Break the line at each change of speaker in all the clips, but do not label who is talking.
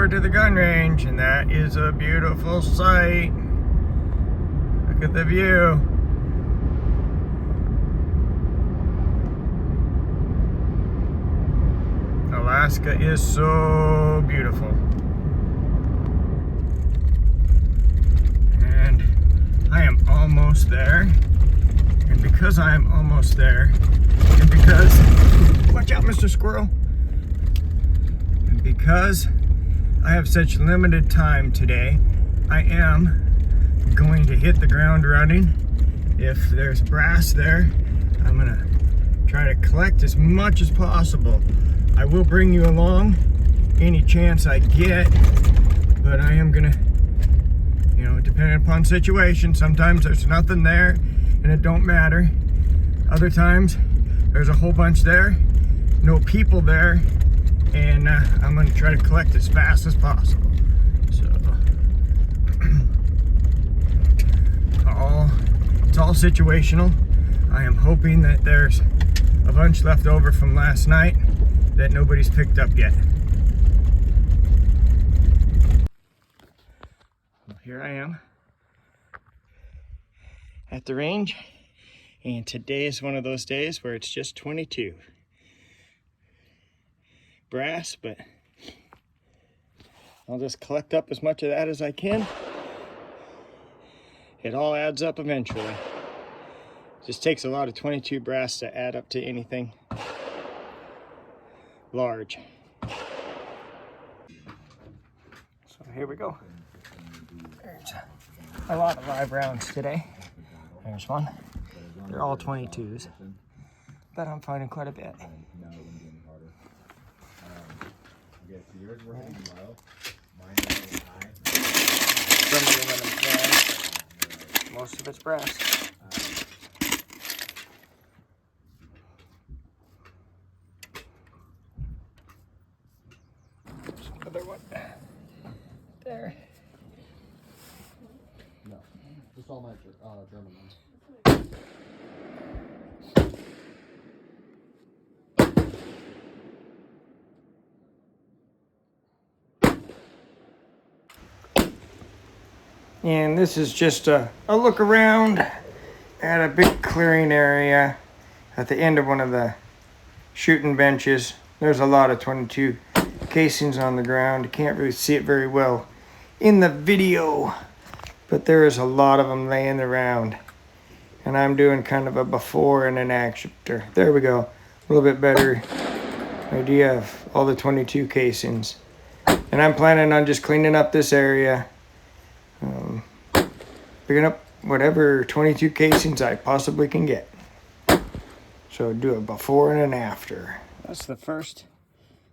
over to the gun range, and that is a beautiful sight. Look at the view. Alaska is so beautiful. And I am almost there. And because I am almost there, and because, watch out, Mr. Squirrel. And because I have such limited time today, I am going to hit the ground running. If there's brass there, I'm gonna try to collect as much as possible. I will bring you along any chance I get, but I am gonna, you know, depending upon situation, sometimes there's nothing there and it don't matter. Other times there's a whole bunch there, no people there, and I'm gonna try to collect as fast as possible. So it's all situational. I am hoping that there's a bunch left over from last night that nobody's picked up yet. Well, here I am at the range, and today is one of those days where it's just 22 brass, but I'll just collect up as much of that as I can. It all adds up eventually. It just takes a lot of 22 brass to add up to anything large. So here we go. There's a lot of live rounds today. There's one. They're all 22s, but I'm finding quite a bit. Some of the women's brass, most of it's brass. Another one there.
No, just all my German ones.
And this is just a look around at a big clearing area at the end of one of the shooting benches. There's a lot of 22 casings on the ground. You can't really see it very well in the video, but there is a lot of them laying around. And I'm doing kind of a before and an after. There we go. A little bit better idea of all the 22 casings. And I'm planning on just cleaning up this area. Picking up whatever 22 casings I possibly can get. So do a before and an after. That's the first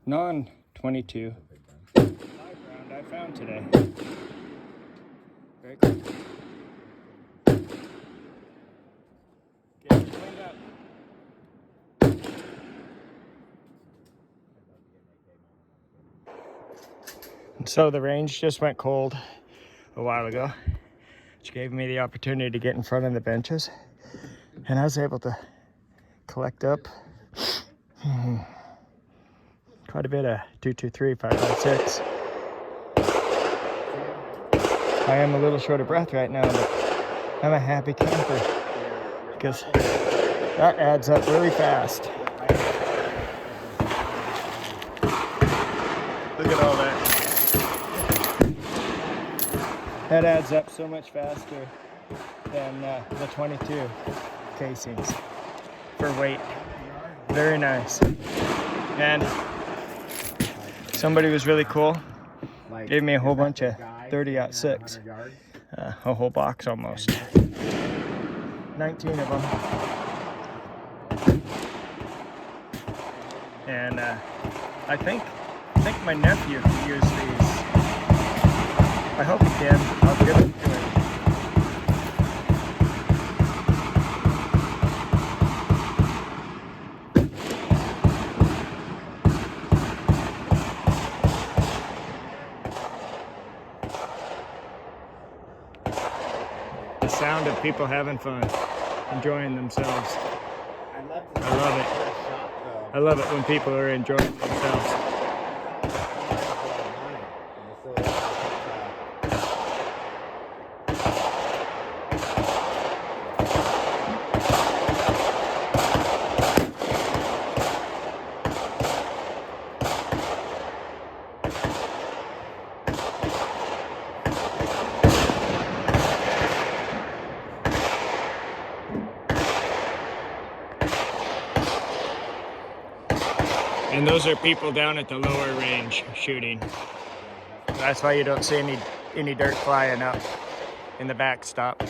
non-22 live round I found today. Very cool. Getting cleaned up. And so the range just went cold a while ago, which gave me the opportunity to get in front of the benches, and I was able to collect up quite a bit of 2, 2, 3, 5, 5, 6. I am a little short of breath right now, but I'm a happy camper because that adds up really fast. Look at all that. That adds up so much faster than the 22 casings for weight. Very nice. And somebody was really cool. Gave me a whole bunch of 30-06. A whole box almost. 19 of them. And I think my nephew can use these. I hope he can. I'll give it to him. The sound of people having fun, enjoying themselves. I love it. I love it when people are enjoying themselves. And those are people down at the lower range shooting. That's why you don't see any dirt flying up in the backstop.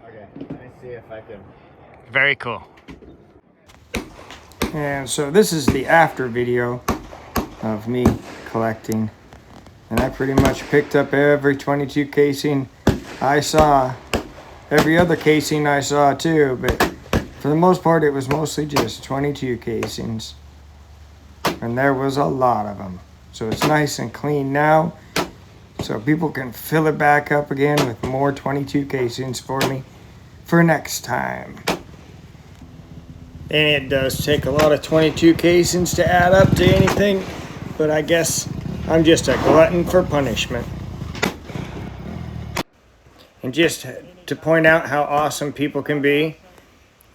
Okay, let me see if I can.
Very cool. And so this is the after video of me collecting. And I pretty much picked up every 22 casing I saw. Every other casing I saw too, but for the most part it was mostly just 22 casings. And there was a lot of them. So it's nice and clean now. So people can fill it back up again with more 22 casings for me for next time. And it does take a lot of 22 casings to add up to anything, but I guess I'm just a glutton for punishment. And just to point out how awesome people can be,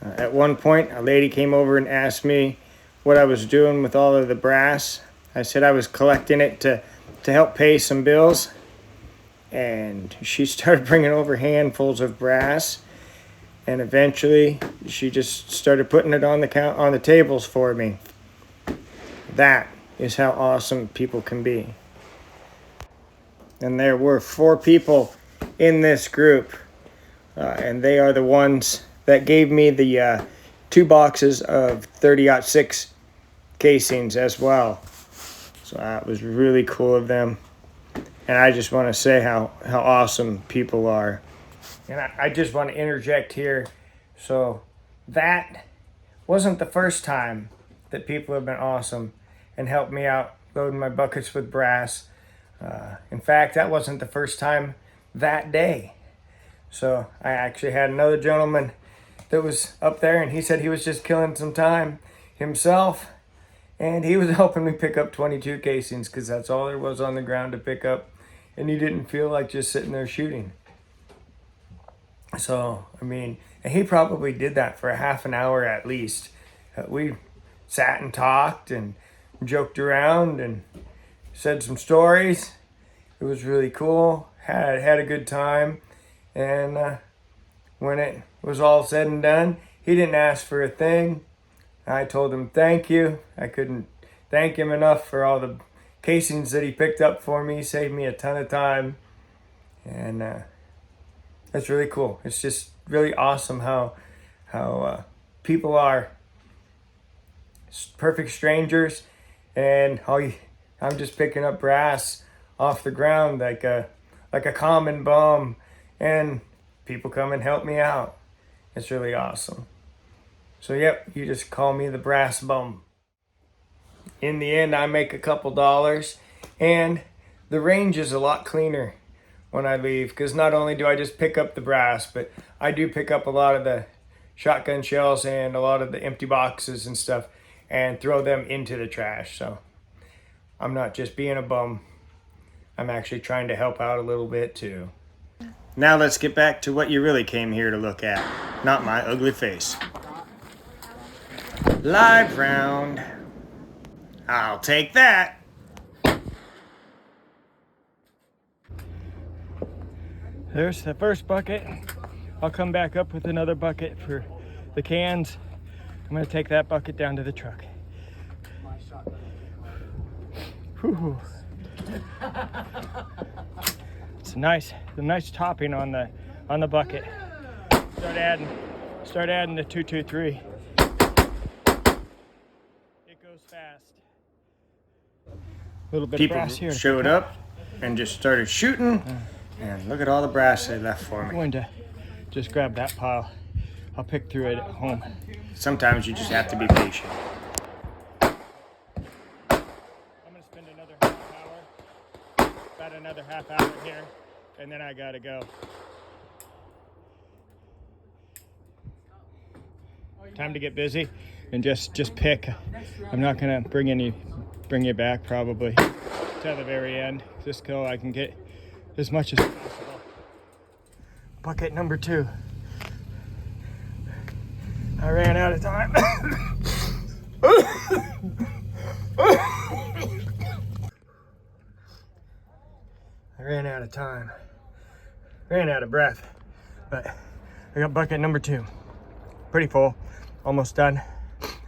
at one point a lady came over and asked me what I was doing with all of the brass. I said I was collecting it to help pay some bills. And she started bringing over handfuls of brass. And eventually, she just started putting it on the tables for me. That is how awesome people can be. And there were 4 people in this group, and they are the ones that gave me the 2 boxes of 30-06 casings as well. So that was really cool of them. And I just want to say how awesome people are. And I just want to interject here. So that wasn't the first time that people have been awesome and helped me out loading my buckets with brass. In fact, that wasn't the first time that day. So I actually had another gentleman that was up there, and he said he was just killing some time himself. And he was helping me pick up 22 casings because that's all there was on the ground to pick up. And he didn't feel like just sitting there shooting. So, I mean, and he probably did that for a half an hour at least. We sat and talked and joked around and said some stories. It was really cool. Had a good time. And when it was all said and done, he didn't ask for a thing. I told him thank you. I couldn't thank him enough for all the casings that he picked up for me. He saved me a ton of time. And that's really cool. It's just really awesome how people are perfect strangers, and I'm just picking up brass off the ground like a common bum, and people come and help me out. It's really awesome. So yep, you just call me the brass bum. In the end, I make a couple dollars, and the range is a lot cleaner when I leave, because not only do I just pick up the brass, but I do pick up a lot of the shotgun shells and a lot of the empty boxes and stuff and throw them into the trash. So I'm not just being a bum. I'm actually trying to help out a little bit too. Now let's get back to what you really came here to look at, not my ugly face. Live round. I'll take that. There's the first bucket. I'll come back up with another bucket for the cans. I'm gonna take that bucket down to the truck. Whew. It's a nice topping on the bucket. Start adding the 223. It goes fast. A little bit of brass here. People showed up and just started shooting. And look at all the brass they left for me. I'm going to just grab that pile. I'll pick through it at home. Sometimes you just have to be patient. I'm going to spend another half hour here, and then I gotta go. Time to get busy and just pick. I'm not gonna bring you back probably to the very end, just so I can get as much as possible. Bucket number 2. I ran out of time. I ran out of time. ran out of breath, but I got bucket number 2. Pretty full, almost done.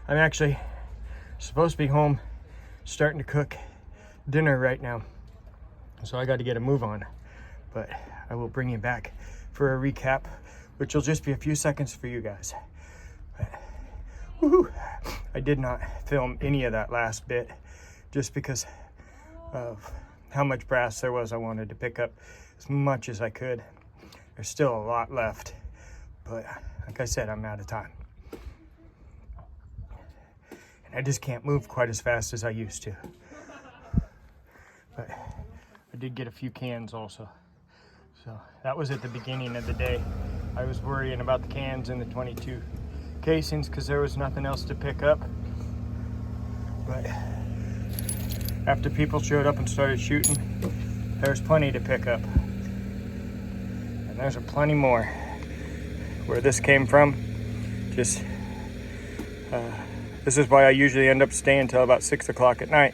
I'm actually supposed to be home starting to cook dinner right now, so I got to get a move on, but I will bring you back for a recap, which will just be a few seconds for you guys. But, woohoo! I did not film any of that last bit just because of how much brass there was. I wanted to pick up as much as I could. There's still a lot left, but like I said, I'm out of time. And I just can't move quite as fast as I used to. But I did get a few cans also. So that was at the beginning of the day. I was worrying about the cans and the 22 casings because there was nothing else to pick up. But after people showed up and started shooting, there's plenty to pick up. And there's plenty more. Where this came from, just this is why I usually end up staying until about 6 o'clock at night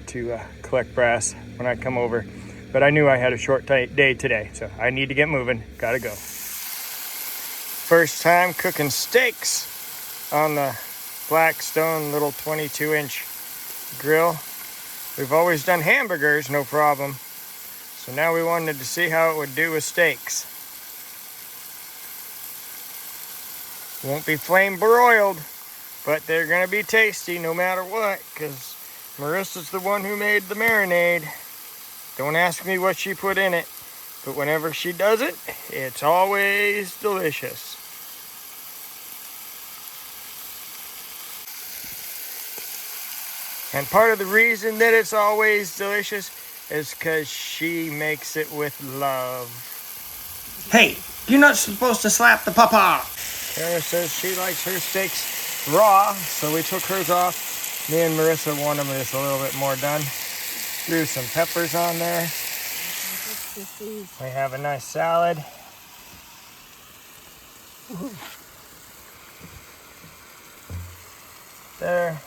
to collect brass when I come over. But I knew I had a short day today, so I need to get moving. Gotta go. First time cooking steaks on the Blackstone little 22-inch grill. We've always done hamburgers, no problem. So now we wanted to see how it would do with steaks. Won't be flame broiled, but they're gonna be tasty no matter what, because Marissa's the one who made the marinade. Don't ask me what she put in it, but whenever she does it, it's always delicious. And part of the reason that it's always delicious is because she makes it with love.
Hey, you're not supposed to slap the papa.
Kara says she likes her steaks raw, so we took hers off. Me and Marissa want them just a little bit more done. Threw some peppers on there. We have a nice salad. There.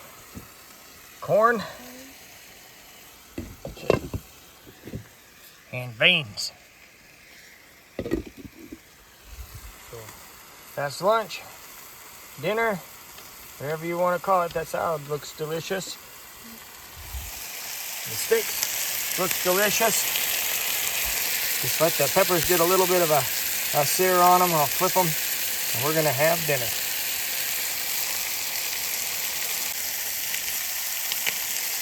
Corn. And beans. So that's lunch, dinner, whatever you want to call it. That salad looks delicious. The steaks looks delicious. Just let the peppers get a little bit of a sear on them. I'll flip them, and we're gonna have dinner.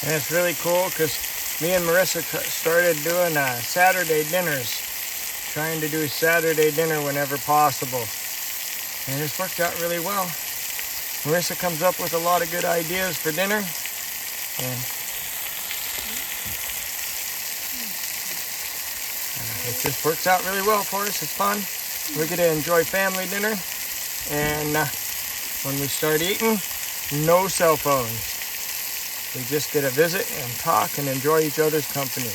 And it's really cool because me and Marissa started doing Saturday dinners, trying to do Saturday dinner whenever possible. And it's worked out really well. Marissa comes up with a lot of good ideas for dinner. And it just works out really well for us. It's fun. We get to enjoy family dinner. And when we start eating, no cell phones. We just get to visit and talk and enjoy each other's company.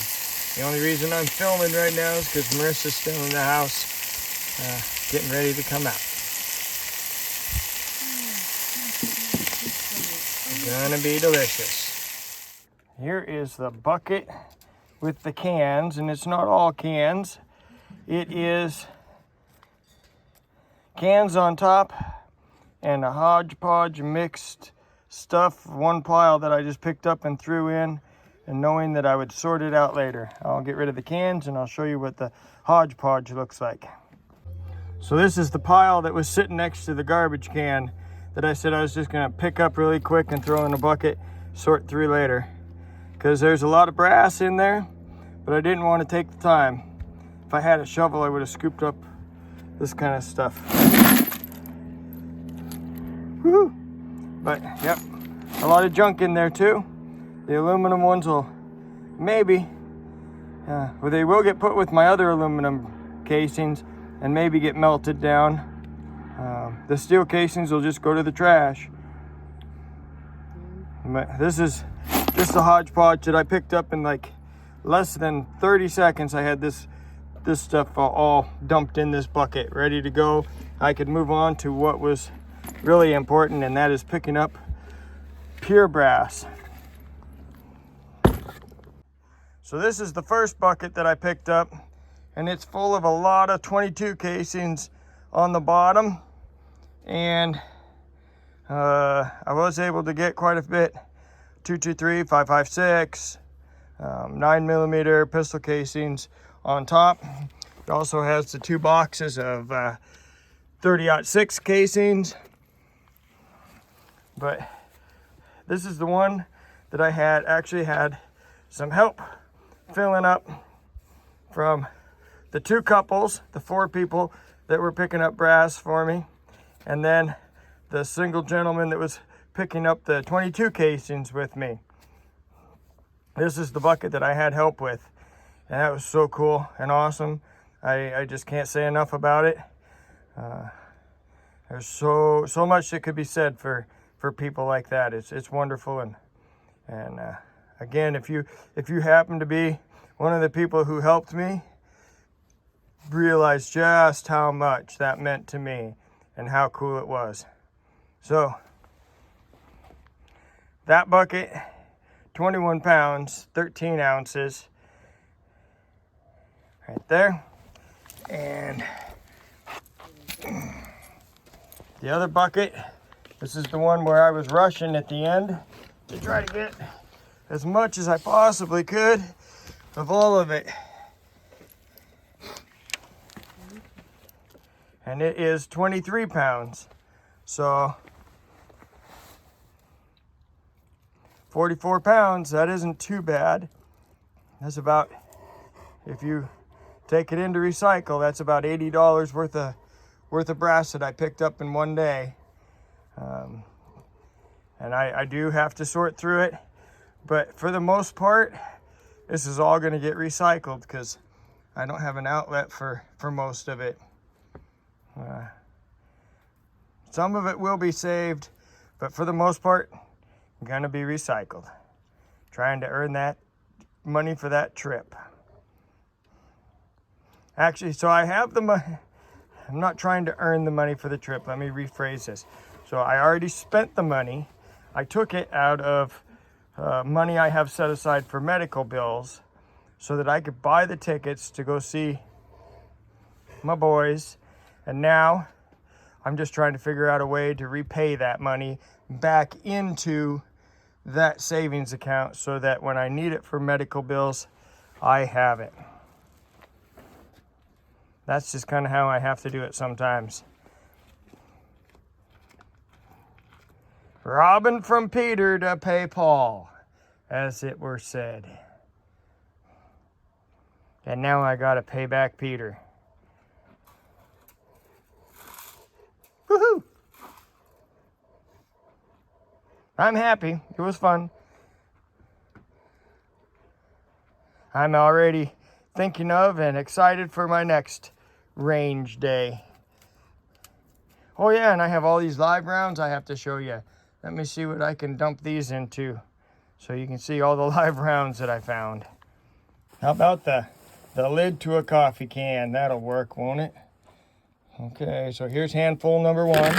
The only reason I'm filming right now is because Marissa's still in the house, getting ready to come out. It's gonna be delicious. Here is the bucket with the cans, and it's not all cans. It is cans on top and a hodgepodge mixed stuff, one pile that I just picked up and threw in, and knowing that I would sort it out later. I'll get rid of the cans and I'll show you what the hodgepodge looks like. So this is the pile that was sitting next to the garbage can that I said I was just gonna pick up really quick and throw in a bucket, sort through later. Because there's a lot of brass in there, but I didn't want to take the time. If I had a shovel, I would have scooped up this kind of stuff. Woo! But, yep, a lot of junk in there too. The aluminum ones will, maybe, well, they will get put with my other aluminum casings and maybe get melted down. The steel casings will just go to the trash. But this is just a hodgepodge that I picked up in like less than 30 seconds. I had this stuff all dumped in this bucket, ready to go. I could move on to what was really important, and that is picking up pure brass. So this is the first bucket that I picked up, and it's full of a lot of 22 casings on the bottom. And I was able to get quite a bit, 223, 5.56, 9mm pistol casings on top. It also has the 2 boxes of 30-06 casings. But this is the one that I actually had some help filling up from the 2 couples, the 4 people that were picking up brass for me, and then the single gentleman that was picking up the 22 casings with me. This is the bucket that I had help with, and that was so cool and awesome. I just can't say enough about it. There's so much that could be said for people like that. It's wonderful, and again, if you happen to be one of the people who helped me, realize just how much that meant to me and how cool it was. So that bucket, 21 pounds, 13 ounces, right there. And the other bucket, this is the one where I was rushing at the end to try to get as much as I possibly could of all of it. And it is 23 pounds. So 44 pounds, that isn't too bad. That's about, if you take it into recycle, that's about $80 worth of brass that I picked up in one day. And I do have to sort through it, but for the most part, this is all going to get recycled because I don't have an outlet for most of it. Some of it will be saved, but for the most part, going to be recycled. Trying to earn that money for that trip. Actually, so I have the money. I'm not trying to earn the money for the trip. Let me rephrase this. So I already spent the money. I took it out of money I have set aside for medical bills so that I could buy the tickets to go see my boys. And now I'm just trying to figure out a way to repay that money back into that savings account so that when I need it for medical bills, I have it. That's just kind of how I have to do it sometimes. Robbing from Peter to pay Paul, as it were said. And now I gotta pay back Peter. Woohoo! I'm happy. It was fun. I'm already thinking of and excited for my next range day. Oh yeah, and I have all these live rounds I have to show you. Let me see what I can dump these into so you can see all the live rounds that I found. How about the lid to a coffee can? That'll work, won't it? Okay, so here's handful number 1.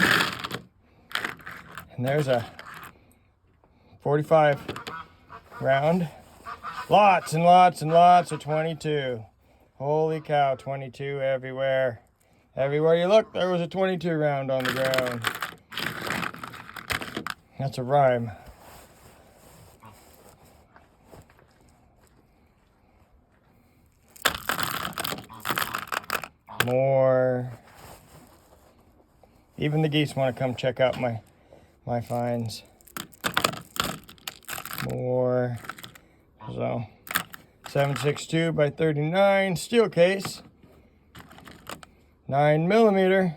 And there's a 45 round. Lots and lots and lots of 22. Holy cow, 22 everywhere. Everywhere you look, there was a 22 round on the ground. That's a rhyme. More. Even the geese want to come check out my finds. More. So 7.62 by 39 steel case, 9mm.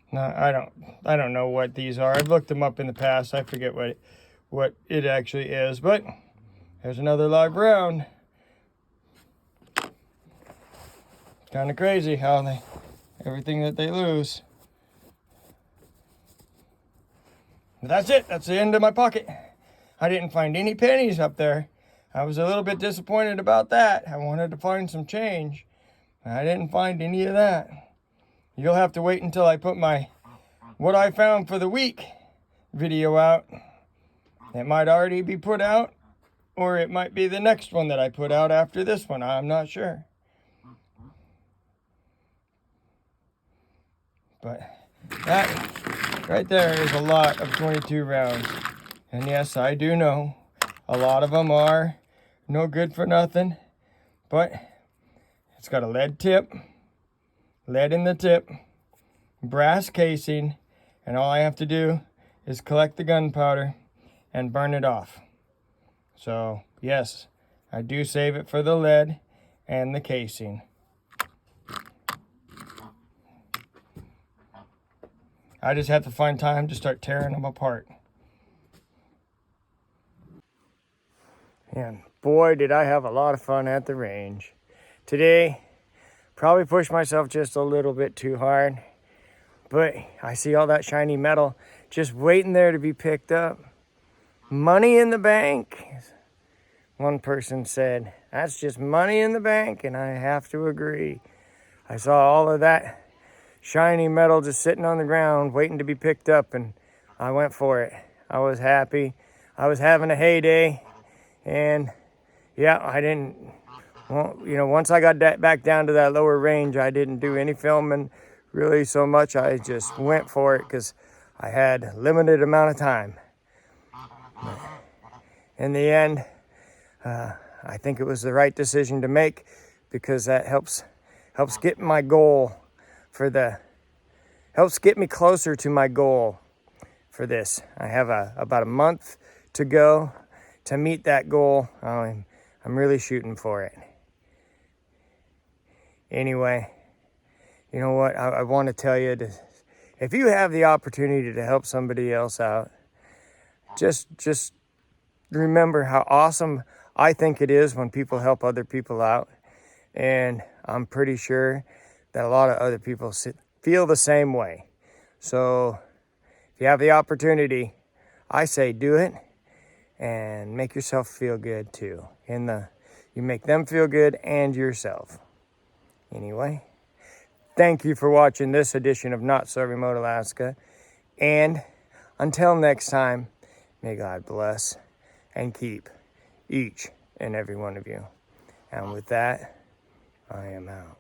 No, I don't know what these are. I've looked them up in the past. I forget what it actually is, but there's another live round. Kind of crazy how everything that they lose. But that's it. That's the end of my pocket. I didn't find any pennies up there. I was a little bit disappointed about that. I wanted to find some change. I didn't find any of that. you'll have to wait until I put my what I found for the week video out. It might already be put out, or it might be the next one that I put out after this one. I'm not sure. But that right there is a lot of 22 rounds. And yes, I do know a lot of them are no good for nothing, but it's got a lead tip, lead in the tip, brass casing, and all I have to do is collect the gunpowder and burn it off. So yes, I do save it for the lead and the casing. I just have to find time to start tearing them apart. And boy, did I have a lot of fun at the range. Today, probably pushed myself just a little bit too hard, but I see all that shiny metal just waiting there to be picked up. Money in the bank. One person said, that's just money in the bank, and I have to agree. I saw all of that shiny metal just sitting on the ground waiting to be picked up, and I went for it. I was happy. I was having a heyday, and yeah, I didn't, well, you know, once I got back down to that lower range, I didn't do any filming really so much. I just went for it because I had a limited amount of time. But in the end, I think it was the right decision to make, because that helps get my goal helps get me closer to my goal for this. I have about a month to go to meet that goal. I'm really shooting for it. Anyway, you know what? I want to tell you, if you have the opportunity to help somebody else out, just remember how awesome I think it is when people help other people out. And I'm pretty sure that a lot of other people feel the same way. So if you have the opportunity, I say do it and make yourself feel good too. You make them feel good and yourself. Anyway, thank you for watching this edition of Not So Remote Alaska. And until next time, may God bless and keep each and every one of you. And with that, I am out.